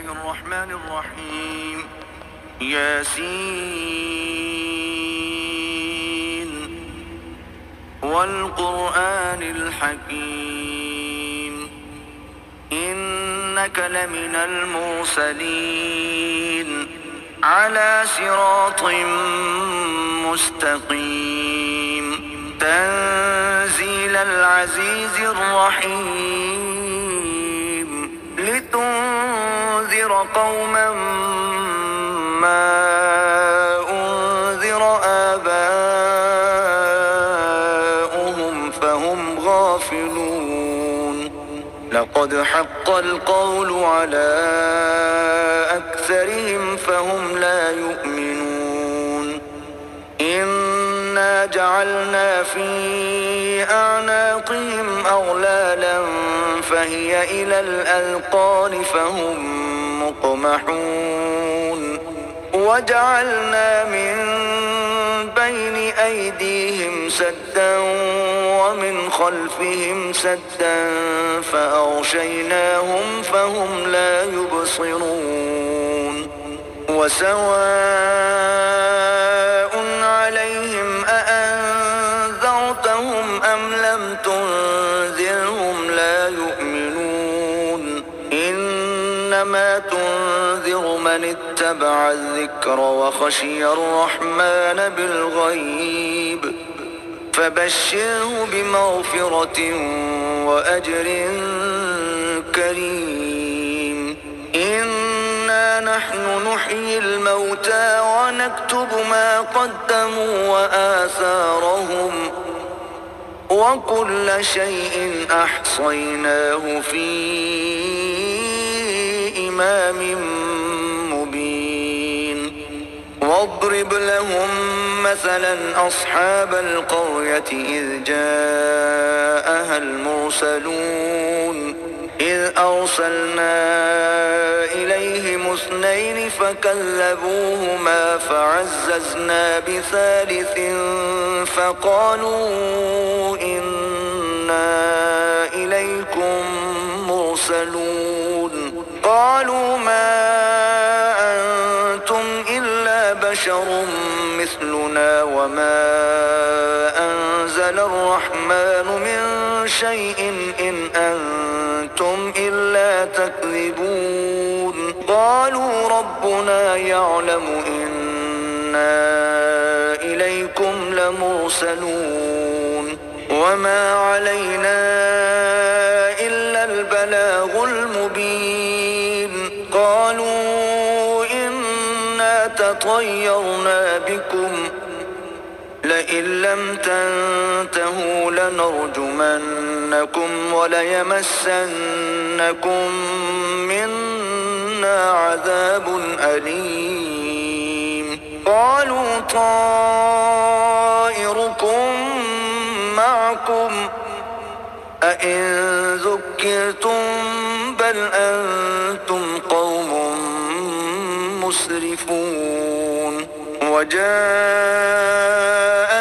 الرحمن الرحيم ياسين والقرآن الحكيم إنك لمن المرسلين على صراط مستقيم تنزيل العزيز الرحيم لتنذر قوما ما أنذر آباؤهم فهم غافلون لقد حق القول على أكثرهم فهم لا يؤمنون إنا جعلنا في أعناقهم أغلالا فهي إلى الأذقان فهم مقمحون وجعلنا من بين أيديهم سدا ومن خلفهم سدا فأغشيناهم فهم لا يبصرون وسواء عليهم أأنذرتهم أم لم تنذرهم لا يؤمنون إنما تنذر من اتبع الذكر وخشي الرحمن بالغيب فبشره بمغفرة وأجر كريم إنا نحن نحيي الموتى ونكتب ما قدموا وآثارهم وكل شيء أحصيناه في إمام مبين واضرب لهم مثلا أصحاب القرية إذ جاءها المرسلون إذ أرسلنا إليهم اثنين فكذبوهما فعززنا بثالث فقالوا إنا إليكم مرسلون قالوا ما أنتم إلا بشر مثلنا وما أنزل الرحمن من شيء إن أنتم إلا تكذبون قالوا ربنا يعلم إنا إليكم لمرسلون وما علينا إلا البلاغ المبين قالوا إنا تطيرنا بكم لئن لم تنتهوا لنرجمنكم وليمسنكم منا عذاب أليم قالوا طائركم معكم أئن ذكرتم بل أنتم قوم مسرفون وجاء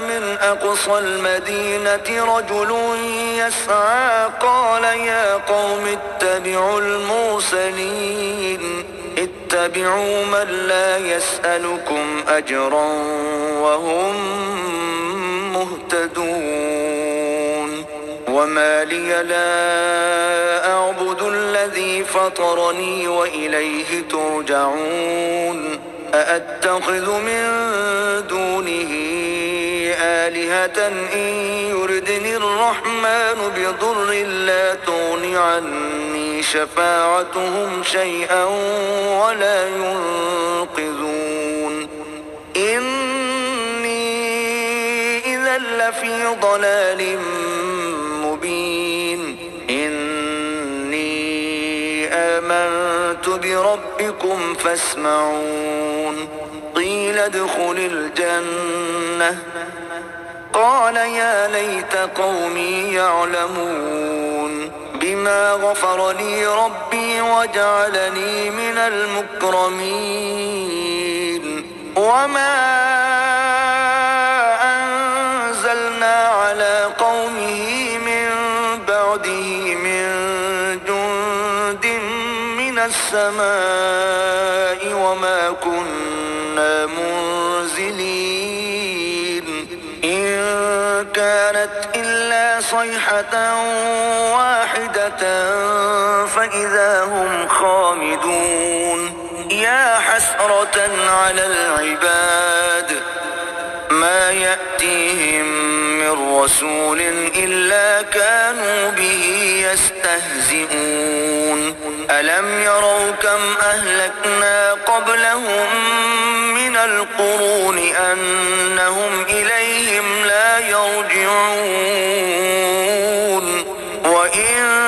من أقصى المدينة رجل يسعى قال يا قوم اتبعوا المرسلين اتبعوا من لا يسألكم أجرا وهم مهتدون وما لي لا أعبد الذي فطرني وإليه ترجعون أأتخذ من دونه آلهة إن يردني الرحمن بضر لا تغن عني شفاعتهم شيئا ولا ينقذون إني إذا لفي ضلال مبين إني آمنت بربكم فاسمعون قيل ادخل الجنة قال يا ليت قومي يعلمون بما غفر لي ربي وجعلني من المكرمين وما أنزلنا على قومه من بعده من جند من السماء السماء وما كنا منزلين إن كانت إلا صيحة واحدة فإذا هم خامدون يا حسرة على العباد ما يأتيهم من رسول إلا كانوا به يستهزئون ألم يروا كم أهلكنا قبلهم من القرون أنهم إليهم لا يرجعون وإن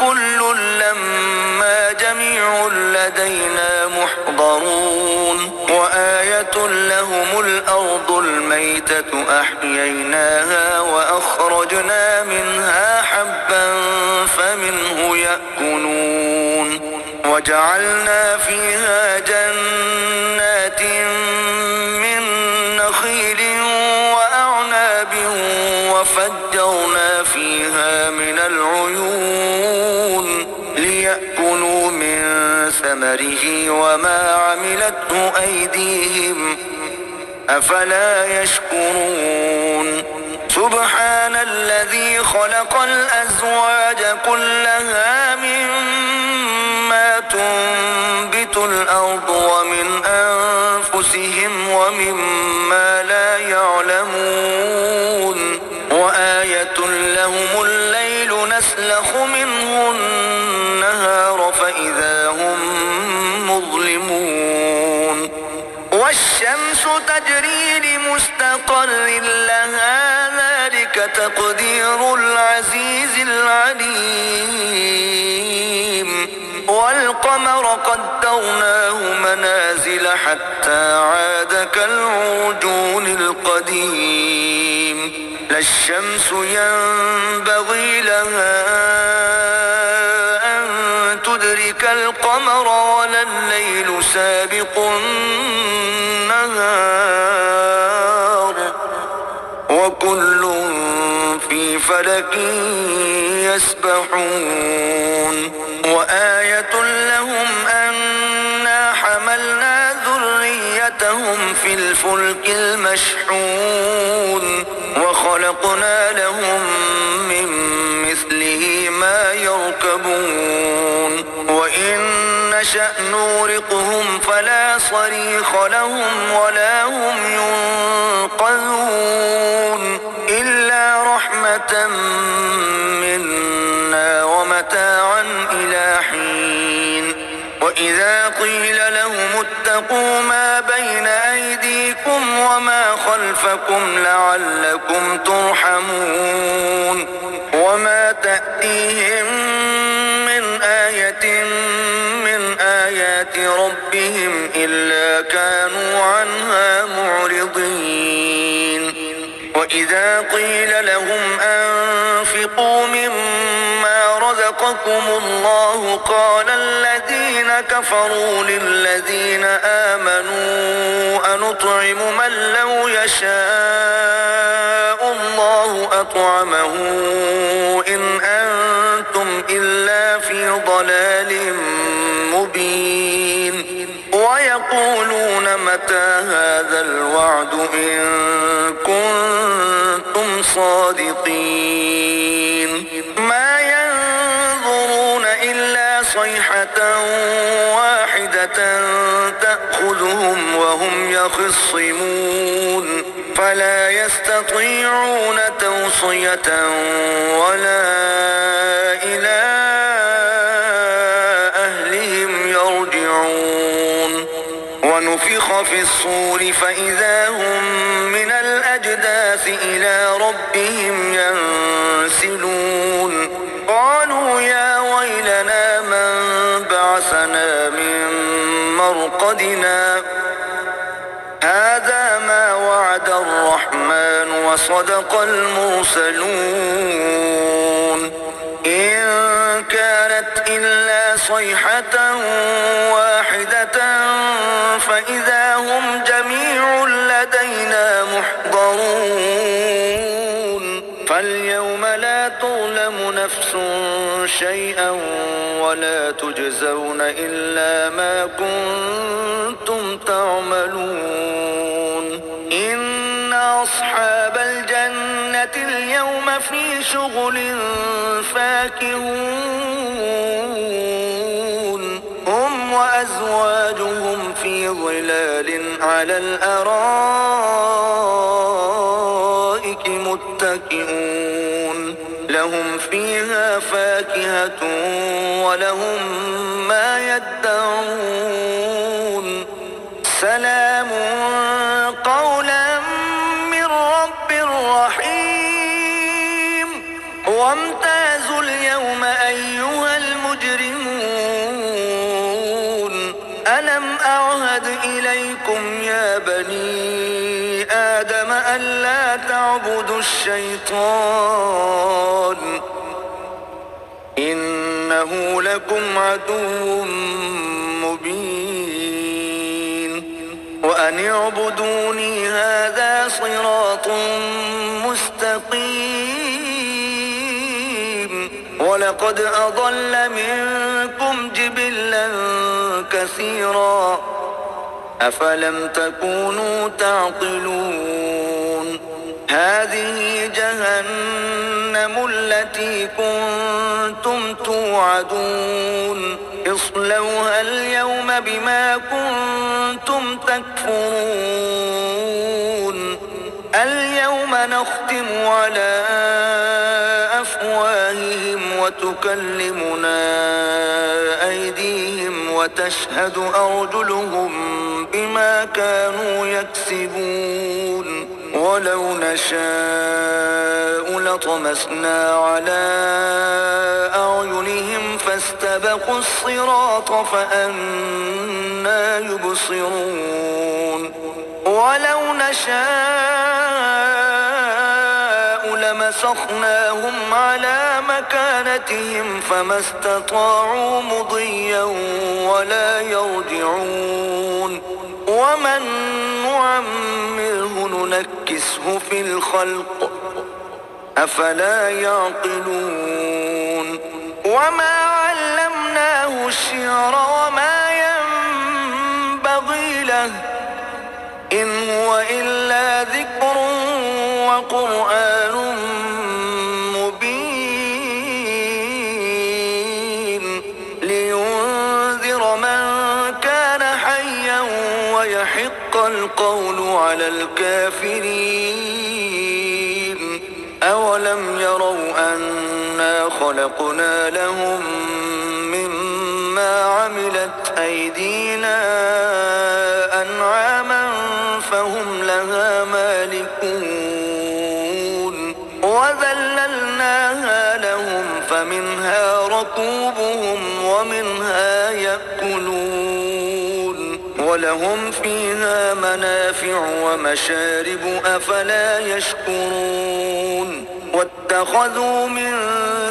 كل لما جميع لدينا محضرون وآية لهم الأرض الميتة أحييناها وأخرجنا منها حبا فمنه يأكلون وجعلنا فيها جنات من نخيل وأعناب وفجرنا فيها من العيون ليأكلوا من ثمره وما عملته أيديهم أفلا يشكرون سبحان الذي خلق الأزواج كلها مما تنبت الأرض ومن أنفسهم ومما لا يعلمون وآية لهم الليل نسلخ منه النهار فإذا هم مظلمون والشمس تجري لمستقر لها ذلك تقدير العزيز العليم والقمر قدرناه منازل حتى عاد كالعرجون القديم لا الشمس ينبغي لها أن تدرك القمر ولا الليل سابق النهار وكل في فلك يسبحون وآية لهم أنا حملنا ذريتهم في الفلك المشحون وخلقنا لهم من مثله ما يركبون وإن نشأ نورقهم فلا صريخ لهم ولا هم ينقذون إلا رحمة منا ومتاعا إلى حين وإذا قيل لهم اتقوا ما بين أيديكم وما خلفكم لعلكم ترحمون وما تأتيهم من آية من آيات ربهم إلا كانوا عنها معرضين وإذا قيل لهم أنفقوا مما رزقكم الله قال الذين كفروا للذين آمنوا أنطعم من لو يشاء الله أطعمه إن أنتم إلا في ضلال مبين ويقولون متى هذا الوعد إن كنتم صادقين ما ينظرون إلا صيحة واحدة تأخذهم وهم يخصمون فلا يستطيعون توصية ولا إلى أهلهم يرجعون ونفخ في الصور فإذا هم من الأجداث إلى ربهم ينسلون قالوا يا ويلنا من بعثنا من مرقدنا هذا ما وعد الرحمن وصدق المرسلون إن كانت إلا صيحة واحدة فإذا هم جميع لدينا محضرون فاليوم لا تظلم نفس شيئا ولا تجزون إلا ما كنتم تعملون إن أصحاب الجنة اليوم في شغل فاكهون هم وأزواجهم في ظلال على الأرائك متكئون لهم فيها فاكهة ولهم ما يدعون سلام قولا من رب رحيم وامتازوا اليوم أيها المجرمون ألم أعهد إليكم يا بني آدم ألا تعبدوا الشيطان إنه لكم عدو مبين وأن اعبدوني هذا صراط مستقيم ولقد أضل منكم جبلا كثيرا أفلم تكونوا تعقلون هذه جهنم التي كنتم توعدون اصلوها اليوم بما كنتم تكفرون اليوم نختم على أفواههم وتكلمنا أيديهم وتشهد أرجلهم بما كانوا يكسبون ولو نشاء لطمسنا على أعينهم فاستبقوا الصراط فأنى يبصرون ولو نشاء لمسخناهم على مكانتهم فما استطاعوا مضيا ولا يرجعون ومن نعمره ننكسه في الخلق أفلا يعقلون وما علمناه الشعر وما ينبغي له إن هو إلا ذكر وقرآن مبين لينذر من كان حيا ويحق القول على الكافرين أولم يروا أنا خلقنا لهم مما عملت أيدينا أنعاما فهم لها مالكون وذللناها لهم فمنها ركوبهم ومنها يأكلون ولهم فيها منافع ومشارب أفلا يشكرون واتخذوا من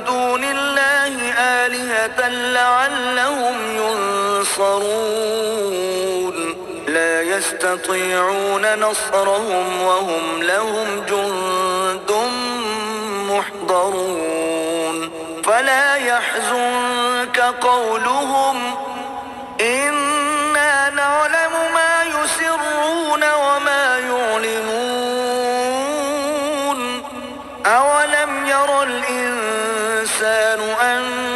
دون الله آلهة لعلهم ينصرون لا يستطيعون نصرهم وهم لهم جند محضرون فلا يحزنك قولهم إنا نعلم ما يسرون وما يعلنون أولم ير الإنسان أنا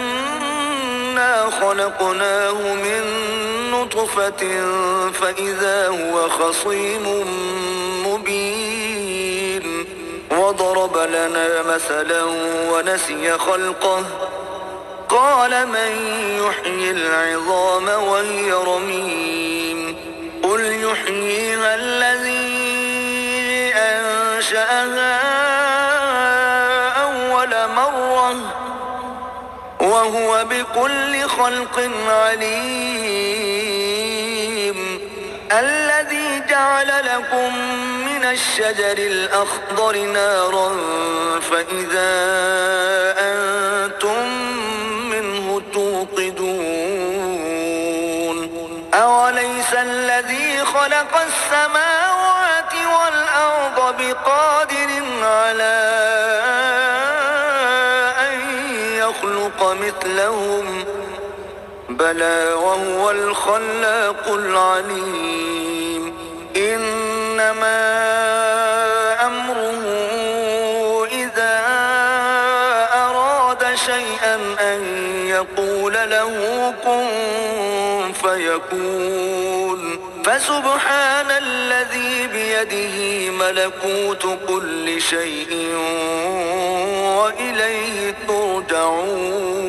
خلقناه من نطفة فإذا هو خصيم مبين وضرب لنا مثلا ونسي خلقه قال من يحيي العظام وهي رميم قل يحييها الذي أنشأها أول مرة وهو بكل خلق عليم الذي جعل لكم من الشجر الأخضر نارا فإذا أنتم منه توقدون أوليس الذي خلق السماوات والأرض بقادر على أن يخلق يخلق مثلهم بلى وهو الخلاق العليم إنما أمره إذا أراد شيئا أن يقول له كن فيكون فسبحان الذي بيده ملكوت كل شيء وإليه ترجعون.